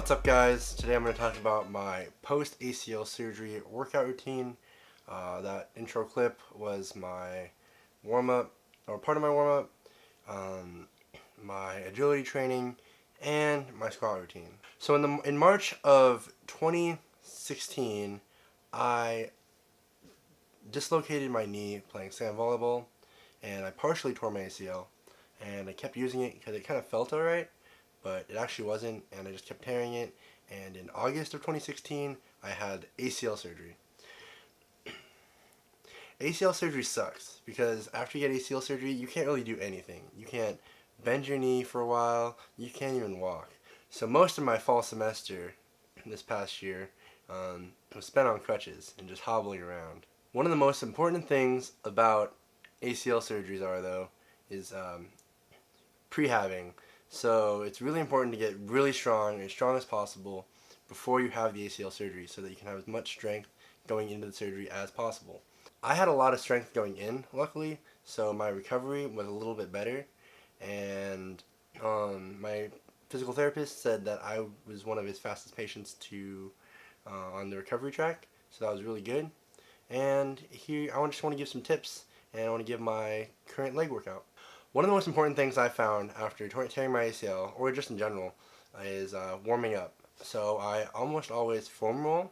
What's up, guys? Today I'm going to talk about my post ACL surgery workout routine. That intro clip was my warm up, or part of my warm up, my agility training, and my squat routine. So in March of 2016, I dislocated my knee playing sand volleyball, and I partially tore my ACL. And I kept using it because it kind of felt alright, but it actually wasn't, and I just kept tearing it. And in August of 2016, I had ACL surgery. ACL surgery sucks because after you get ACL surgery, you can't really do anything. You can't bend your knee for a while. You can't even walk. So most of my fall semester this past year was spent on crutches and just hobbling around. One of the most important things about ACL surgeries is prehabbing. So it's really important to get really strong, as strong as possible, before you have the ACL surgery so that you can have as much strength going into the surgery as possible. I had a lot of strength going in, luckily, so my recovery was a little bit better, and my physical therapist said that I was one of his fastest patients to on the recovery track, so that was really good. And here, I just want to give some tips, and I want to give my current leg workout. One of the most important things I found after tearing my ACL, or just in general, is warming up. So I almost always foam roll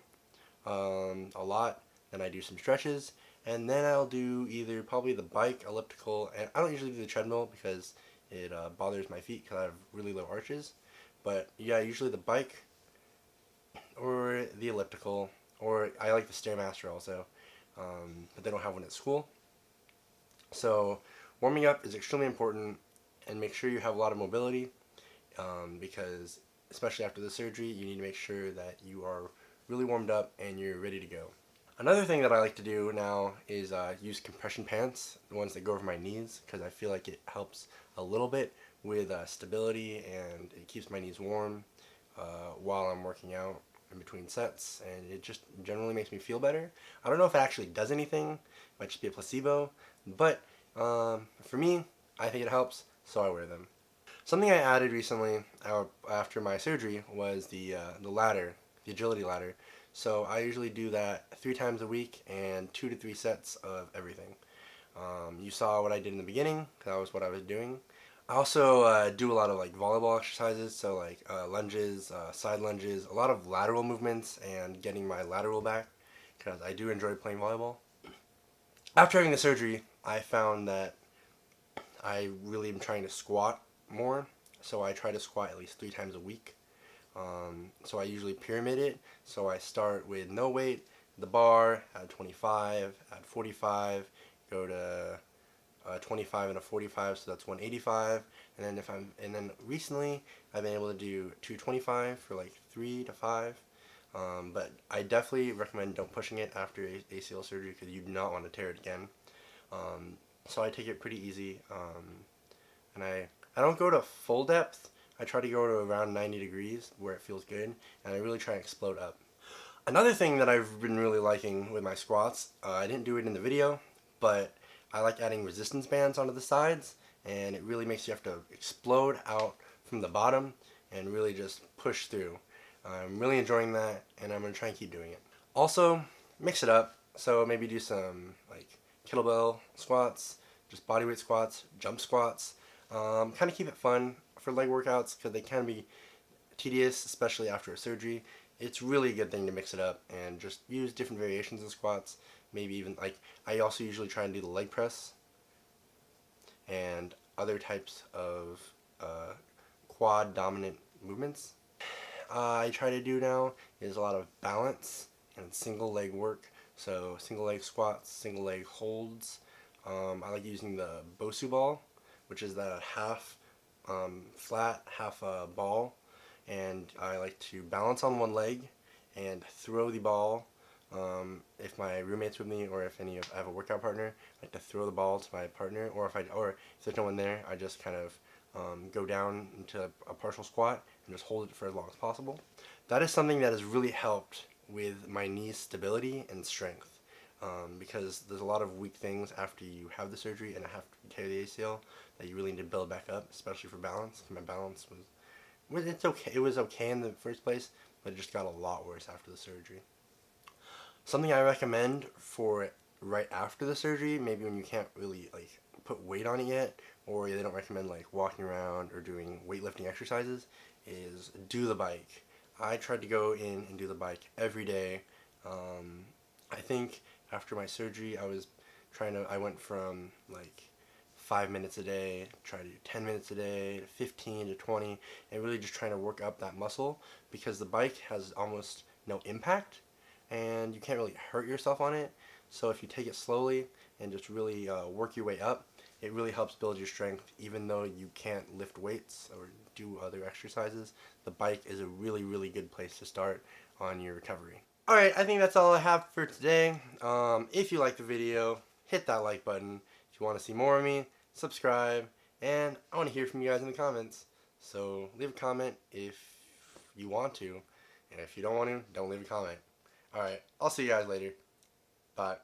a lot, then I do some stretches, and then I'll do either probably the bike, elliptical, and I don't usually do the treadmill because it bothers my feet because I have really low arches. But yeah, usually the bike or the elliptical, or I like the Stairmaster also, but they don't have one at school. So warming up is extremely important, and make sure you have a lot of mobility because especially after the surgery, you need to make sure that you are really warmed up and you're ready to go. Another thing that I like to do now is use compression pants, the ones that go over my knees, because I feel like it helps a little bit with stability, and it keeps my knees warm while I'm working out in between sets, and it just generally makes me feel better. I don't know if it actually does anything, it might just be a placebo, but for me, I think it helps, so I wear them. Something I added recently after my surgery was the ladder, the agility ladder. So I usually do that 3 times a week and 2 to 3 sets of everything. You saw what I did in the beginning. That was what I was doing. I also do a lot of like volleyball exercises, so like lunges, side lunges, a lot of lateral movements, and getting my lateral back because I do enjoy playing volleyball. After having the surgery, I found that I really am trying to squat more, so I try to squat at least 3 times a week. So I usually pyramid it, so I start with no weight, the bar, at 25, at 45, go to 25 and a 45, so that's 185, and then recently I've been able to do 225 for like 3 to 5. But I definitely recommend don't pushing it after ACL surgery because you do not want to tear it again. So I take it pretty easy, and I don't go to full depth. I try to go to around 90 degrees where it feels good, and I really try to explode up. Another thing that I've been really liking with my squats, I didn't do it in the video, but I like adding resistance bands onto the sides, and it really makes you have to explode out from the bottom and really just push through. I'm really enjoying that, and I'm going to try and keep doing it. Also, mix it up, so maybe do some like kettlebell squats, just bodyweight squats, jump squats. Kind of keep it fun for leg workouts because they can be tedious, especially after a surgery. It's really a good thing to mix it up and just use different variations of squats. Maybe even like I also usually try and do the leg press and other types of quad dominant movements. I try to do now is a lot of balance and single leg work. So single leg squats, single leg holds. I like using the Bosu ball, which is that half flat, half ball, and I like to balance on one leg and throw the ball. If my roommate's with me, or if I have a workout partner, I like to throw the ball to my partner, or if there's no one there, I just kind of go down into a partial squat and just hold it for as long as possible. That is something that has really helped with my knee stability and strength. Because there's a lot of weak things after you have the surgery and I have to tear the ACL that you really need to build back up, especially for balance. My balance was It's okay. It was okay in the first place, but it just got a lot worse after the surgery. Something I recommend for right after the surgery, maybe when you can't really like put weight on it yet, or they don't recommend like walking around or doing weightlifting exercises, is do the bike. I tried to go in and do the bike every day. I think after my surgery, I went from like 5 minutes a day, try to do 10 minutes a day, 15 to 20, and really just trying to work up that muscle because the bike has almost no impact and you can't really hurt yourself on it. So if you take it slowly and just really work your way up, it really helps build your strength. Even though you can't lift weights or do other exercises, the bike is a really, really good place to start on your recovery. Alright, I think that's all I have for today. If you like the video, hit that like button. If you want to see more of me, subscribe, and I want to hear from you guys in the comments. So leave a comment if you want to, and if you don't want to, don't leave a comment. Alright, I'll see you guys later. Bye.